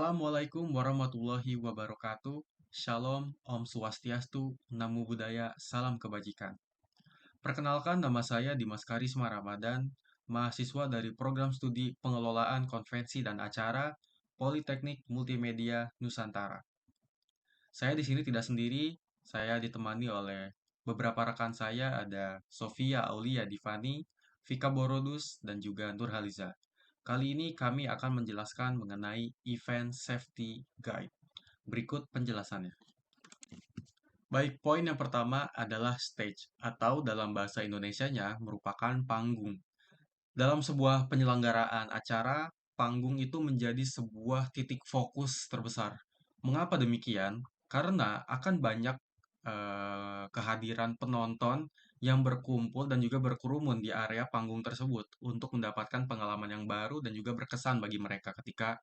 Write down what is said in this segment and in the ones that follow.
Assalamualaikum warahmatullahi wabarakatuh. Shalom, Om Swastiastu, Namo Buddhaya, Salam Kebajikan. Perkenalkan, nama saya Dimas Karisma Ramadan, mahasiswa dari Program Studi Pengelolaan Konvensi dan Acara Politeknik Multimedia Nusantara. Saya di sini tidak sendiri, saya ditemani oleh beberapa rekan saya, ada Sofia Aulia Divani, Vika Borodus, dan juga Nurhaliza. Kali ini kami akan menjelaskan mengenai Event Safety Guide. Berikut penjelasannya. Baik, poin yang pertama adalah stage, atau dalam bahasa Indonesianya merupakan panggung. Dalam sebuah penyelenggaraan acara, panggung itu menjadi sebuah titik fokus terbesar. Mengapa demikian? Karena akan banyak kehadiran penonton yang berkumpul dan juga berkerumun di area panggung tersebut untuk mendapatkan pengalaman yang baru dan juga berkesan bagi mereka ketika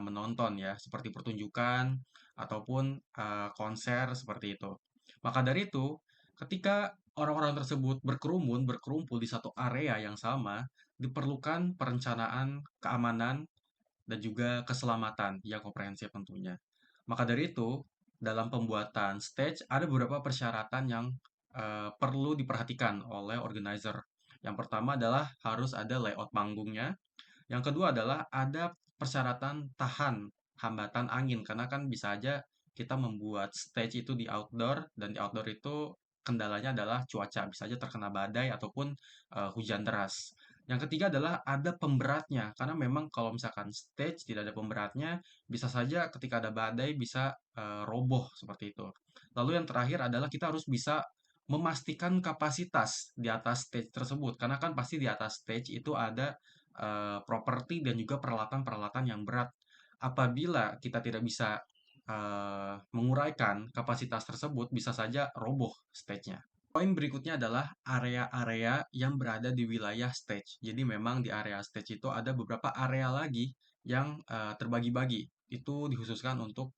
menonton ya, seperti pertunjukan ataupun konser seperti itu. Maka dari itu, ketika orang-orang tersebut berkumpul di satu area yang sama, diperlukan perencanaan keamanan dan juga keselamatan yang komprehensif tentunya. Maka dari itu, dalam pembuatan stage ada beberapa persyaratan yang perlu diperhatikan oleh organizer. Yang pertama adalah harus ada layout panggungnya. Yang kedua adalah ada persyaratan tahan hambatan angin, karena kan bisa aja kita membuat stage itu di outdoor, dan di outdoor itu kendalanya adalah cuaca, bisa aja terkena badai ataupun hujan deras. Yang ketiga adalah ada pemberatnya, karena memang kalau misalkan stage tidak ada pemberatnya, bisa saja ketika ada badai bisa roboh seperti itu. Lalu yang terakhir adalah kita harus bisa memastikan kapasitas di atas stage tersebut, karena kan pasti di atas stage itu ada properti dan juga peralatan-peralatan yang berat. Apabila kita tidak bisa menguraikan kapasitas tersebut, bisa saja roboh stage-nya. Poin berikutnya adalah area-area yang berada di wilayah stage. Jadi memang di area stage itu ada beberapa area lagi yang terbagi-bagi. Itu dikhususkan untuk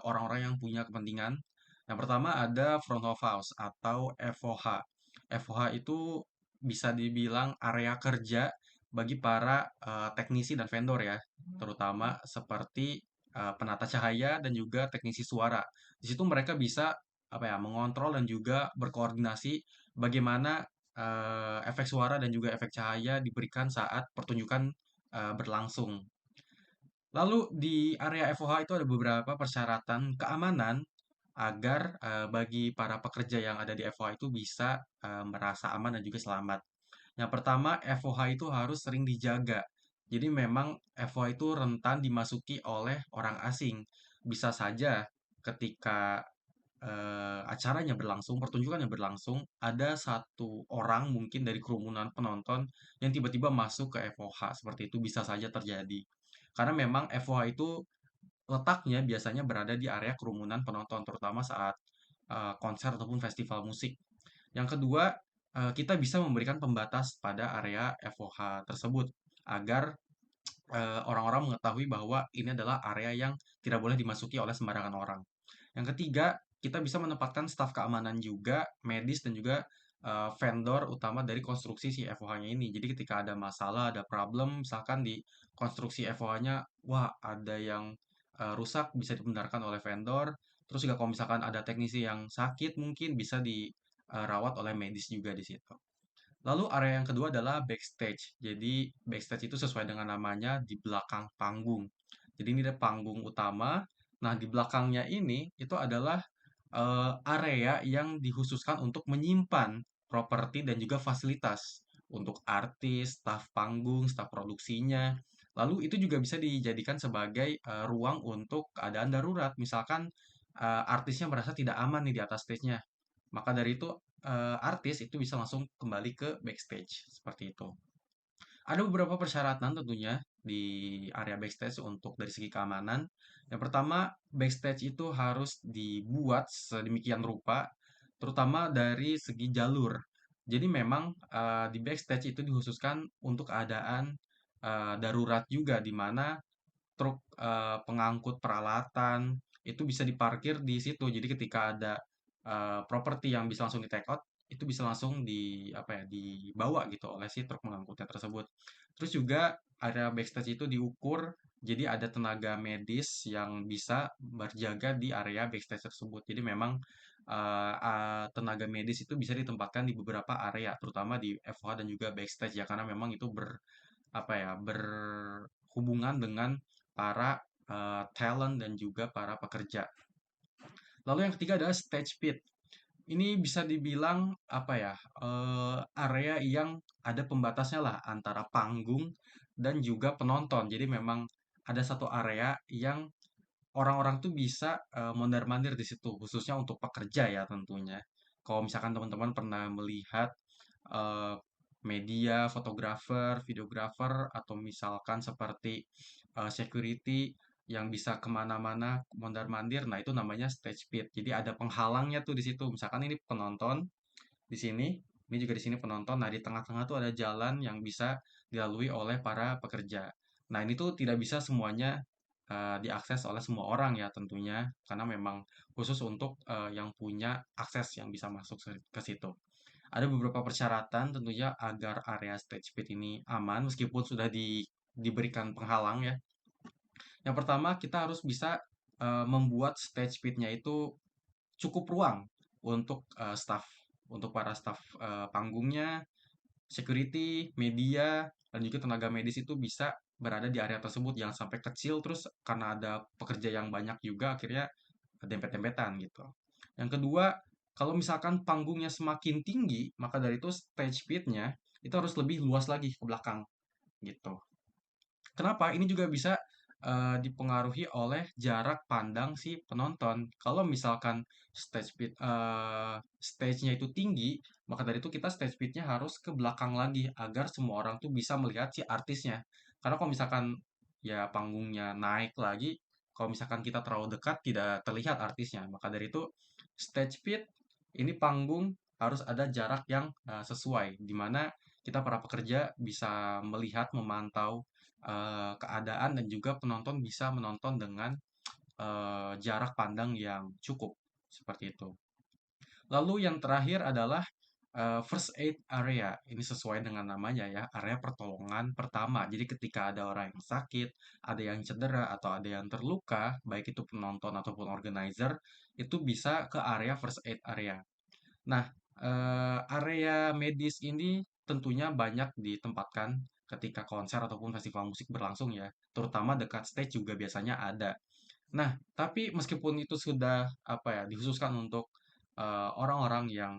orang-orang yang punya kepentingan. Yang pertama ada front of house atau FOH. FOH itu bisa dibilang area kerja bagi para teknisi dan vendor ya, terutama seperti penata cahaya dan juga teknisi suara. Di situ mereka bisa apa ya, mengontrol dan juga berkoordinasi bagaimana efek suara dan juga efek cahaya diberikan saat pertunjukan berlangsung. Lalu di area FOH itu ada beberapa persyaratan keamanan agar bagi para pekerja yang ada di FOH itu bisa merasa aman dan juga selamat. Yang pertama, FOH itu harus sering dijaga. Jadi memang FOH itu rentan dimasuki oleh orang asing. Bisa saja ketika acaranya berlangsung, pertunjukannya berlangsung, ada satu orang mungkin dari kerumunan penonton yang tiba-tiba masuk ke FOH. Seperti itu bisa saja terjadi. Karena memang FOH itu letaknya biasanya berada di area kerumunan penonton, terutama saat konser ataupun festival musik. Yang kedua, kita bisa memberikan pembatas pada area FOH tersebut agar orang-orang mengetahui bahwa ini adalah area yang tidak boleh dimasuki oleh sembarangan orang. Yang ketiga, kita bisa menempatkan staf keamanan juga, medis dan juga vendor utama dari konstruksi si FOH-nya ini. Jadi ketika ada masalah, ada problem, misalkan di konstruksi FOH-nya, wah ada yang rusak, bisa dibenarkan oleh vendor. Terus juga kalau misalkan ada teknisi yang sakit, mungkin bisa dirawat oleh medis juga di situ. Lalu area yang kedua adalah backstage. Jadi backstage itu sesuai dengan namanya di belakang panggung. Jadi ini ada panggung utama. Nah, di belakangnya ini itu adalah area yang dikhususkan untuk menyimpan properti dan juga fasilitas untuk artis, staf panggung, staf produksinya. Lalu itu juga bisa dijadikan sebagai ruang untuk keadaan darurat. Misalkan artisnya merasa tidak aman nih di atas stage-nya. Maka dari itu artis itu bisa langsung kembali ke backstage seperti itu. Ada beberapa persyaratan tentunya di area backstage untuk dari segi keamanan. Yang pertama, backstage itu harus dibuat sedemikian rupa, terutama dari segi jalur. Jadi memang di backstage itu dikhususkan untuk keadaan darurat juga, di mana truk pengangkut peralatan itu bisa diparkir di situ. Jadi ketika ada properti yang bisa langsung di take out, itu bisa langsung di apa ya, dibawa gitu oleh si truk pengangkutnya tersebut. Terus juga area backstage itu diukur Jadi ada tenaga medis yang bisa berjaga di area backstage tersebut. Jadi memang tenaga medis itu bisa ditempatkan di beberapa area, terutama di FOH dan juga backstage ya, karena memang itu berhubungan dengan para talent dan juga para pekerja. Lalu yang ketiga adalah stage pit. Ini bisa dibilang area yang ada pembatasnya lah antara panggung dan juga penonton. Jadi memang ada satu area yang orang-orang tuh bisa mondar-mandir di situ, khususnya untuk pekerja ya tentunya. Kalau misalkan teman-teman pernah melihat eh, media, fotografer, videografer, atau misalkan seperti security yang bisa kemana-mana mondar-mandir, nah itu namanya stage pit. Jadi ada penghalangnya tuh di situ. Misalkan ini penonton di sini, ini juga di sini penonton. Nah di tengah-tengah tuh ada jalan yang bisa dilalui oleh para pekerja. Nah ini tuh tidak bisa semuanya diakses oleh semua orang ya tentunya, karena memang khusus untuk yang punya akses yang bisa masuk ke situ. Ada beberapa persyaratan tentunya agar area stage pit ini aman meskipun sudah diberikan penghalang ya. Yang pertama kita harus bisa membuat stage pitnya itu cukup ruang untuk staff, untuk para staff panggungnya, security, media, dan juga tenaga medis itu bisa berada di area tersebut. Jangan sampai kecil terus karena ada pekerja yang banyak juga akhirnya dempet-dempetan gitu. Yang kedua, kalau misalkan panggungnya semakin tinggi, maka dari itu stage pitnya itu harus lebih luas lagi ke belakang gitu. Kenapa? Ini juga bisa dipengaruhi oleh jarak pandang si penonton. Kalau misalkan stage-nya itu tinggi, maka dari itu kita stage speed-nya harus ke belakang lagi agar semua orang tuh bisa melihat si artisnya. Karena kalau misalkan ya panggungnya naik lagi, kalau misalkan kita terlalu dekat tidak terlihat artisnya. Maka dari itu stage speed ini panggung harus ada jarak yang sesuai, di mana kita para pekerja bisa melihat, memantau keadaan dan juga penonton bisa menonton dengan jarak pandang yang cukup seperti itu. Lalu yang terakhir adalah first aid area. Ini sesuai dengan namanya ya, area pertolongan pertama. Jadi ketika ada orang yang sakit, ada yang cedera atau ada yang terluka, baik itu penonton ataupun organizer, itu bisa ke area first aid area. Nah, area medis ini tentunya banyak ditempatkan ketika konser ataupun festival musik berlangsung ya, terutama dekat stage juga biasanya ada. Nah, tapi meskipun itu sudah dikhususkan untuk orang-orang yang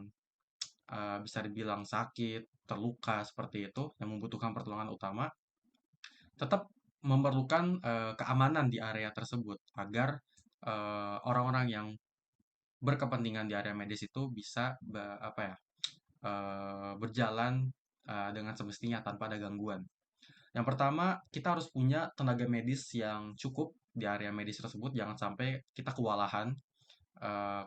bisa dibilang sakit, terluka seperti itu, yang membutuhkan pertolongan utama, tetap memerlukan keamanan di area tersebut agar orang-orang yang berkepentingan di area medis itu bisa berjalan dengan semestinya tanpa ada gangguan. Yang pertama, kita harus punya tenaga medis yang cukup di area medis tersebut. Jangan sampai kita kewalahan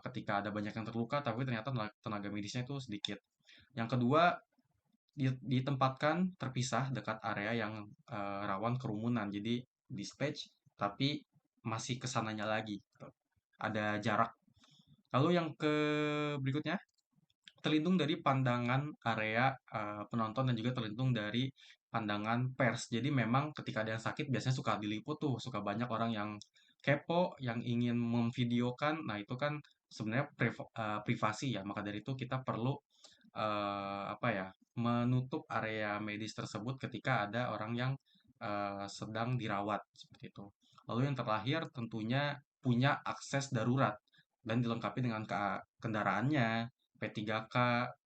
ketika ada banyak yang terluka, tapi ternyata tenaga medisnya itu sedikit. Yang kedua, ditempatkan terpisah dekat area yang rawan kerumunan. Jadi di stage, tapi masih kesananya lagi. Gitu. Ada jarak. Lalu yang berikutnya, terlindung dari pandangan area penonton dan juga terlindung dari pandangan pers. Jadi memang ketika ada yang sakit biasanya suka diliput tuh, suka banyak orang yang kepo, yang ingin memvideokan. Nah, itu kan sebenarnya privasi ya. Maka dari itu kita perlu menutup area medis tersebut ketika ada orang yang sedang dirawat seperti itu. Lalu yang terakhir tentunya punya akses darurat dan dilengkapi dengan kendaraannya, P3K,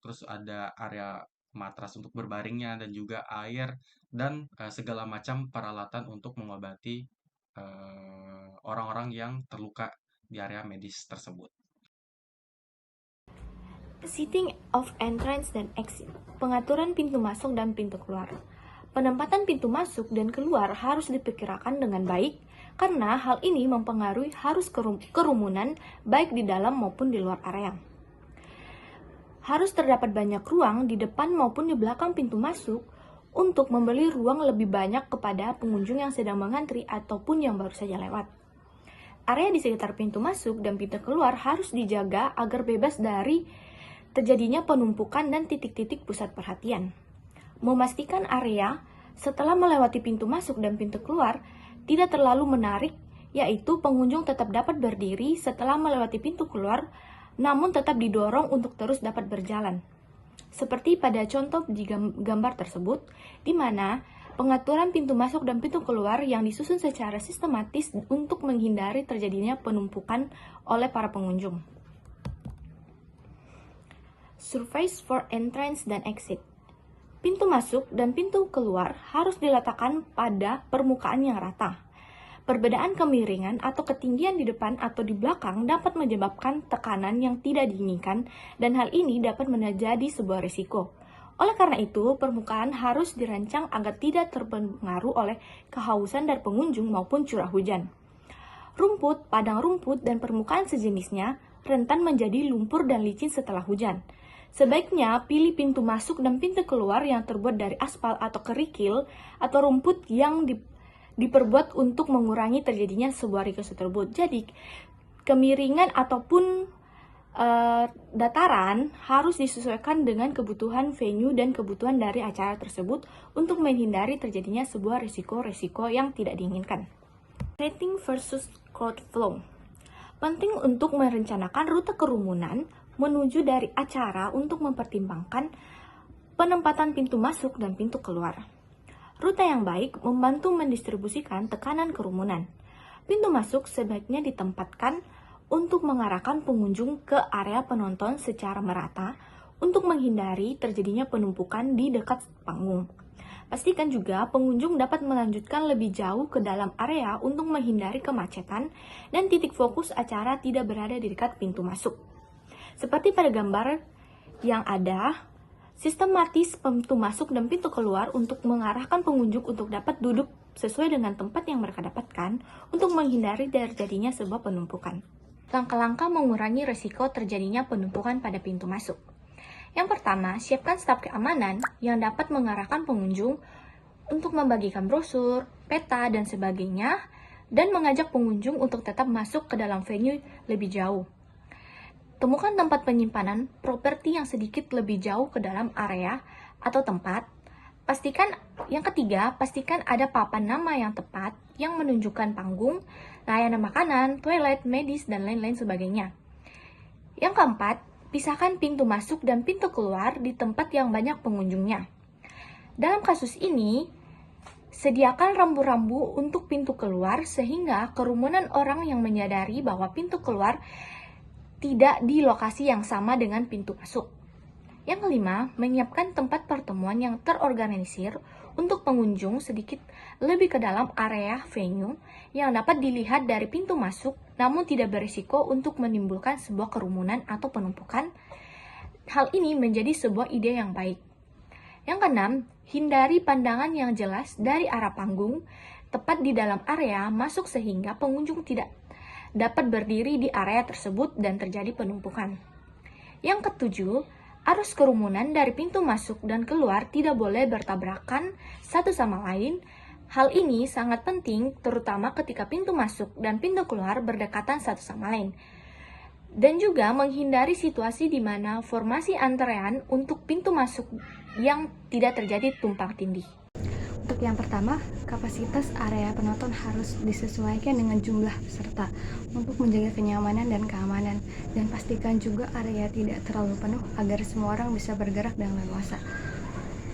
terus ada area matras untuk berbaringnya dan juga air dan segala macam peralatan untuk mengobati orang-orang yang terluka di area medis tersebut. Seating of entrance dan exit, pengaturan pintu masuk dan pintu keluar. Penempatan pintu masuk dan keluar harus diperkirakan dengan baik karena hal ini mempengaruhi harus kerumunan baik di dalam maupun di luar area. Harus terdapat banyak ruang di depan maupun di belakang pintu masuk untuk memberi ruang lebih banyak kepada pengunjung yang sedang mengantri ataupun yang baru saja lewat. Area di sekitar pintu masuk dan pintu keluar harus dijaga agar bebas dari terjadinya penumpukan dan titik-titik pusat perhatian. Memastikan area setelah melewati pintu masuk dan pintu keluar tidak terlalu menarik, yaitu pengunjung tetap dapat berdiri setelah melewati pintu keluar, namun tetap didorong untuk terus dapat berjalan. Seperti pada contoh di gambar tersebut, di mana pengaturan pintu masuk dan pintu keluar yang disusun secara sistematis untuk menghindari terjadinya penumpukan oleh para pengunjung. Surface for entrance dan exit. Pintu masuk dan pintu keluar harus diletakkan pada permukaan yang rata. Perbedaan kemiringan atau ketinggian di depan atau di belakang dapat menyebabkan tekanan yang tidak diinginkan, dan hal ini dapat menjadi sebuah risiko. Oleh karena itu, permukaan harus dirancang agar tidak terpengaruh oleh kehausan dari pengunjung maupun curah hujan. Rumput, padang rumput, dan permukaan sejenisnya rentan menjadi lumpur dan licin setelah hujan. Sebaiknya pilih pintu masuk dan pintu keluar yang terbuat dari aspal atau kerikil atau rumput yang diperbuat untuk mengurangi terjadinya sebuah risiko tersebut. Jadi, kemiringan ataupun dataran harus disesuaikan dengan kebutuhan venue dan kebutuhan dari acara tersebut untuk menghindari terjadinya sebuah risiko-risiko yang tidak diinginkan. Setting versus crowd flow. Penting untuk merencanakan rute kerumunan menuju dari acara untuk mempertimbangkan penempatan pintu masuk dan pintu keluar. Rute yang baik membantu mendistribusikan tekanan kerumunan. Pintu masuk sebaiknya ditempatkan untuk mengarahkan pengunjung ke area penonton secara merata untuk menghindari terjadinya penumpukan di dekat panggung. Pastikan juga pengunjung dapat melanjutkan lebih jauh ke dalam area untuk menghindari kemacetan dan titik fokus acara tidak berada di dekat pintu masuk. Seperti pada gambar yang ada, sistematis pintu masuk dan pintu keluar untuk mengarahkan pengunjung untuk dapat duduk sesuai dengan tempat yang mereka dapatkan untuk menghindari terjadinya sebuah penumpukan. Langkah-langkah mengurangi risiko terjadinya penumpukan pada pintu masuk. Yang pertama, siapkan staf keamanan yang dapat mengarahkan pengunjung untuk membagikan brosur, peta, dan sebagainya, dan mengajak pengunjung untuk tetap masuk ke dalam venue lebih jauh. Temukan tempat penyimpanan properti yang sedikit lebih jauh ke dalam area atau tempat. Yang ketiga, pastikan ada papan nama yang tepat yang menunjukkan panggung, layanan makanan, toilet, medis, dan lain-lain sebagainya. Yang keempat, pisahkan pintu masuk dan pintu keluar di tempat yang banyak pengunjungnya. Dalam kasus ini, sediakan rambu-rambu untuk pintu keluar sehingga kerumunan orang yang menyadari bahwa pintu keluar tidak di lokasi yang sama dengan pintu masuk. Yang kelima, menyiapkan tempat pertemuan yang terorganisir untuk pengunjung sedikit lebih ke dalam area venue yang dapat dilihat dari pintu masuk namun tidak berisiko untuk menimbulkan sebuah kerumunan atau penumpukan. Hal ini menjadi sebuah ide yang baik. Yang keenam, hindari pandangan yang jelas dari arah panggung tepat di dalam area masuk sehingga pengunjung tidak dapat berdiri di area tersebut dan terjadi penumpukan. Yang ketujuh, arus kerumunan dari pintu masuk dan keluar tidak boleh bertabrakan satu sama lain. Hal ini sangat penting terutama ketika pintu masuk dan pintu keluar berdekatan satu sama lain. Dan juga menghindari situasi di mana formasi antrean untuk pintu masuk yang tidak terjadi tumpang tindih. Untuk yang pertama, kapasitas area penonton harus disesuaikan dengan jumlah peserta untuk menjaga kenyamanan dan keamanan, dan pastikan juga area tidak terlalu penuh agar semua orang bisa bergerak dengan leluasa.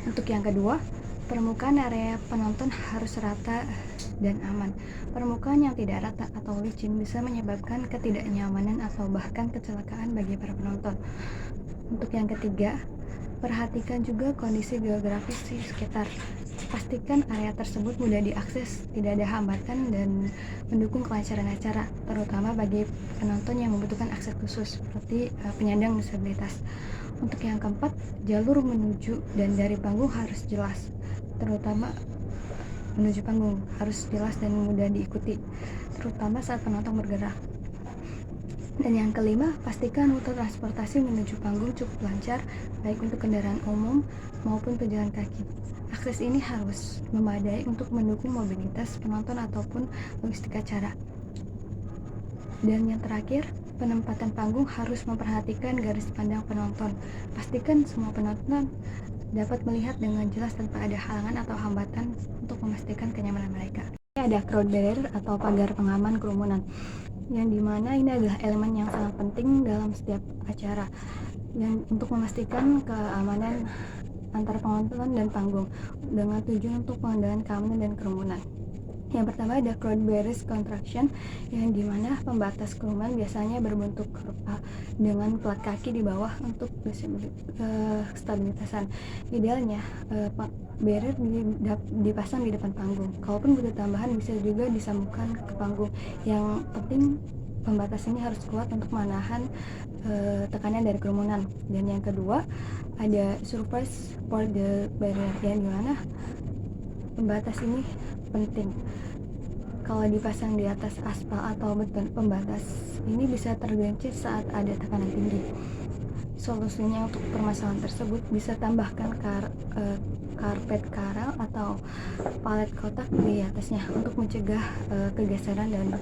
Untuk yang kedua, permukaan area penonton harus rata dan aman. Permukaan yang tidak rata atau licin bisa menyebabkan ketidaknyamanan atau bahkan kecelakaan bagi para penonton. Untuk yang ketiga, perhatikan juga kondisi geografis di sekitar. Pastikan area tersebut mudah diakses, tidak ada hambatan, dan mendukung kelancaran acara, terutama bagi penonton yang membutuhkan akses khusus, seperti penyandang disabilitas. Untuk yang keempat, jalur menuju dan dari panggung harus jelas, terutama menuju panggung harus jelas dan mudah diikuti, terutama saat penonton bergerak. Dan yang kelima, pastikan rute transportasi menuju panggung cukup lancar, baik untuk kendaraan umum maupun pejalan kaki. Akses ini harus memadai untuk mendukung mobilitas penonton ataupun logistik acara. Dan yang terakhir, penempatan panggung harus memperhatikan garis pandang penonton. Pastikan semua penonton dapat melihat dengan jelas tanpa ada halangan atau hambatan untuk memastikan kenyamanan mereka. Ada crowd barrier atau pagar pengaman kerumunan, yang dimana ini adalah elemen yang sangat penting dalam setiap acara dan untuk memastikan keamanan antara penonton dan panggung dengan tujuan untuk pengendalian keamanan dan kerumunan. Yang pertama ada crowd barrier contraction, yang dimana pembatas kerumunan biasanya berbentuk dengan plat kaki di bawah untuk stabilitasan. Idealnya barrier dipasang di depan panggung. Kalaupun butuh tambahan bisa juga disambungkan ke panggung. Yang penting pembatas ini harus kuat untuk menahan tekanan dari kerumunan. Dan yang kedua ada surface for the barrier, yang dimana pembatas ini penting. Kalau dipasang di atas aspal atau beton, pembatas ini bisa tergelincir saat ada tekanan tinggi. Solusinya untuk permasalahan tersebut bisa tambahkan karpet karal atau palet kotak di atasnya untuk mencegah kegeseran dan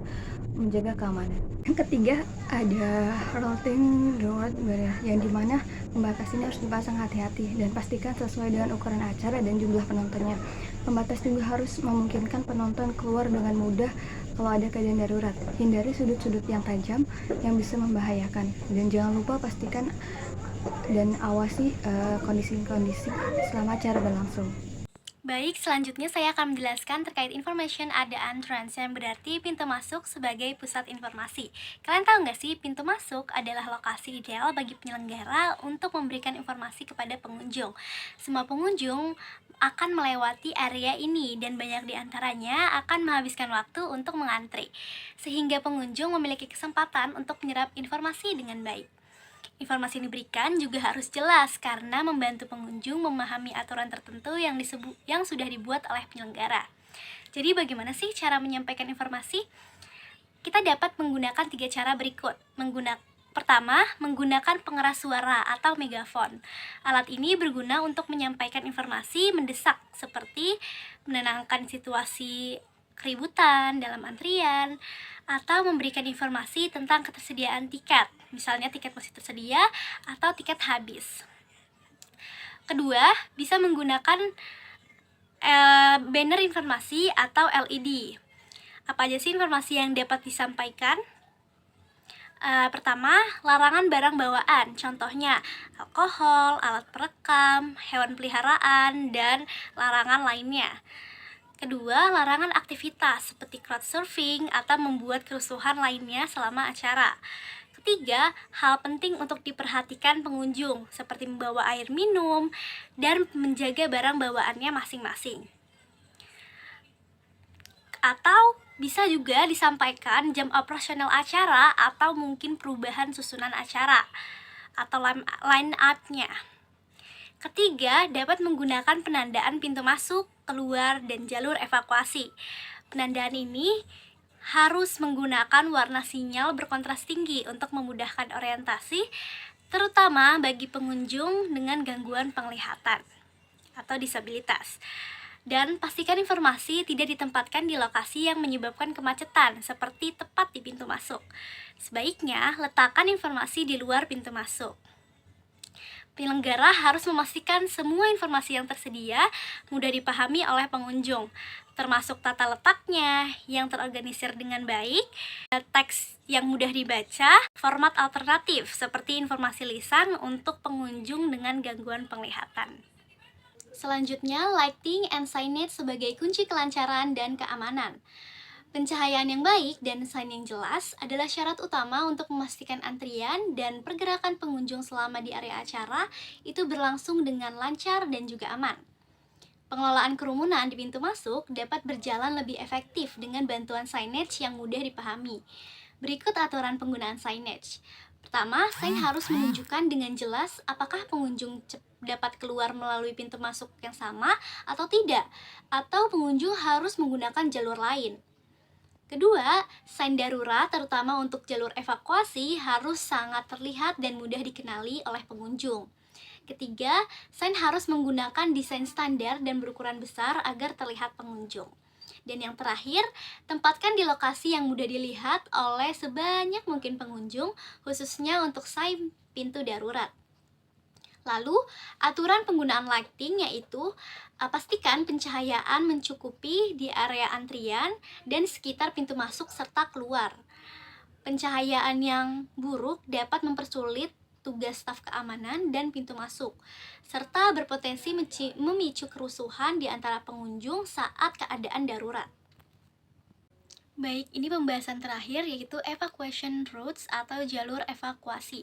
menjaga keamanan. Yang ketiga ada rolling door barrier, yang dimana pembatas ini harus dipasang hati-hati dan pastikan sesuai dengan ukuran acara dan jumlah penontonnya. Pembatas juga harus memungkinkan penonton keluar dengan mudah kalau ada keadaan darurat. Hindari sudut-sudut yang tajam yang bisa membahayakan, dan jangan lupa pastikan dan awasi kondisi-kondisi selama acara berlangsung. Baik, selanjutnya saya akan menjelaskan terkait information ada entrance, yang berarti pintu masuk sebagai pusat informasi. Kalian tahu nggak sih, pintu masuk adalah lokasi ideal bagi penyelenggara untuk memberikan informasi kepada pengunjung. Semua pengunjung akan melewati area ini dan banyak diantaranya akan menghabiskan waktu untuk mengantri, sehingga pengunjung memiliki kesempatan untuk menyerap informasi dengan baik. Informasi yang diberikan juga harus jelas karena membantu pengunjung memahami aturan tertentu yang sudah dibuat oleh penyelenggara. Jadi bagaimana sih cara menyampaikan informasi? Kita dapat menggunakan 3 cara berikut. Pertama, menggunakan pengeras suara atau megafon. Alat ini berguna untuk menyampaikan informasi mendesak seperti menenangkan situasi keributan dalam antrian, atau memberikan informasi tentang ketersediaan tiket, misalnya tiket masih tersedia atau tiket habis. Kedua, bisa menggunakan banner informasi atau LED. Apa aja sih informasi yang dapat disampaikan? Pertama, larangan barang bawaan, contohnya alkohol, alat perekam, hewan peliharaan, dan larangan lainnya. Kedua, larangan aktivitas seperti crowdsurfing atau membuat kerusuhan lainnya selama acara. Ketiga, hal penting untuk diperhatikan pengunjung seperti membawa air minum dan menjaga barang bawaannya masing-masing. Atau bisa juga disampaikan jam operasional acara atau mungkin perubahan susunan acara atau line up-nya. Ketiga, dapat menggunakan penandaan pintu masuk, keluar, dan jalur evakuasi. Penandaan ini harus menggunakan warna sinyal berkontras tinggi untuk memudahkan orientasi, terutama bagi pengunjung dengan gangguan penglihatan atau disabilitas. Dan pastikan informasi tidak ditempatkan di lokasi yang menyebabkan kemacetan, seperti tepat di pintu masuk. Sebaiknya, letakkan informasi di luar pintu masuk. Penyelenggara harus memastikan semua informasi yang tersedia mudah dipahami oleh pengunjung, termasuk tata letaknya yang terorganisir dengan baik, teks yang mudah dibaca, format alternatif seperti informasi lisan untuk pengunjung dengan gangguan penglihatan. Selanjutnya, lighting and signage sebagai kunci kelancaran dan keamanan. Pencahayaan yang baik dan desain yang jelas adalah syarat utama untuk memastikan antrian dan pergerakan pengunjung selama di area acara itu berlangsung dengan lancar dan juga aman. Pengelolaan kerumunan di pintu masuk dapat berjalan lebih efektif dengan bantuan signage yang mudah dipahami. Berikut aturan penggunaan signage. Pertama, sign harus menunjukkan dengan jelas apakah pengunjung dapat keluar melalui pintu masuk yang sama atau tidak, atau pengunjung harus menggunakan jalur lain. Kedua, sign darurat terutama untuk jalur evakuasi harus sangat terlihat dan mudah dikenali oleh pengunjung. Ketiga, sign harus menggunakan desain standar dan berukuran besar agar terlihat pengunjung. Dan yang terakhir, tempatkan di lokasi yang mudah dilihat oleh sebanyak mungkin pengunjung, khususnya untuk sign pintu darurat. Lalu, aturan penggunaan lighting yaitu pastikan pencahayaan mencukupi di area antrian dan sekitar pintu masuk serta keluar. Pencahayaan yang buruk dapat mempersulit tugas staf keamanan dan pintu masuk, serta berpotensi memicu kerusuhan di antara pengunjung saat keadaan darurat. Baik, ini pembahasan terakhir yaitu evacuation routes atau jalur evakuasi.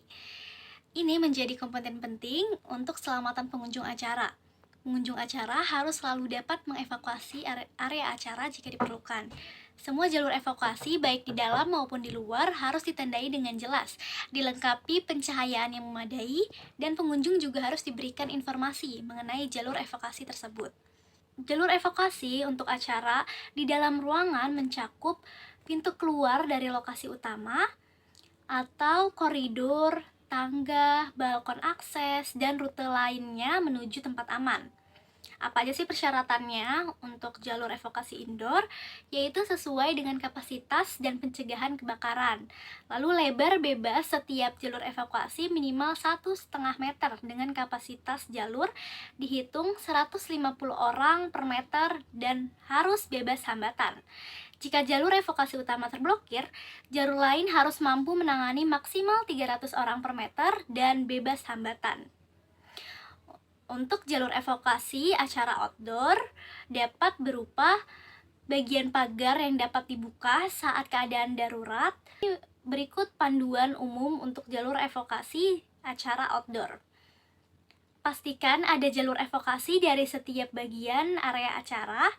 Ini menjadi komponen penting untuk keselamatan pengunjung acara. Pengunjung acara harus selalu dapat mengevakuasi area acara jika diperlukan. Semua jalur evakuasi baik di dalam maupun di luar harus ditandai dengan jelas, dilengkapi pencahayaan yang memadai, dan pengunjung juga harus diberikan informasi mengenai jalur evakuasi tersebut. Jalur evakuasi untuk acara di dalam ruangan mencakup pintu keluar dari lokasi utama atau koridor, tangga, balkon akses, dan rute lainnya menuju tempat aman. Apa aja sih persyaratannya untuk jalur evakuasi indoor? Yaitu sesuai dengan kapasitas dan pencegahan kebakaran. Lalu lebar bebas setiap jalur evakuasi minimal 1,5 meter dengan kapasitas jalur dihitung 150 orang per meter dan harus bebas hambatan. Jika jalur evakuasi utama terblokir, jalur lain harus mampu menangani maksimal 300 orang per meter dan bebas hambatan. Untuk jalur evakuasi acara outdoor dapat berupa bagian pagar yang dapat dibuka saat keadaan darurat. Berikut panduan umum untuk jalur evakuasi acara outdoor. Pastikan ada jalur evakuasi dari setiap bagian area acara.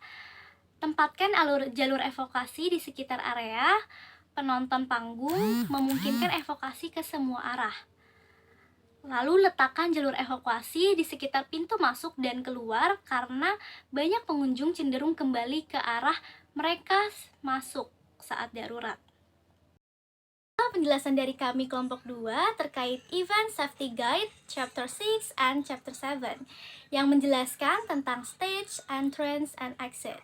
Tempatkan jalur evakuasi di sekitar area penonton panggung, memungkinkan evakuasi ke semua arah. Lalu letakkan jalur evakuasi di sekitar pintu masuk dan keluar karena banyak pengunjung cenderung kembali ke arah mereka masuk saat darurat. Penjelasan dari kami kelompok 2 terkait Event Safety Guide Chapter 6 and Chapter 7 yang menjelaskan tentang stage, entrance, and exit.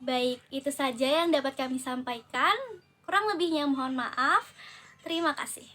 Baik, itu saja yang dapat kami sampaikan. Kurang lebihnya mohon maaf. Terima kasih.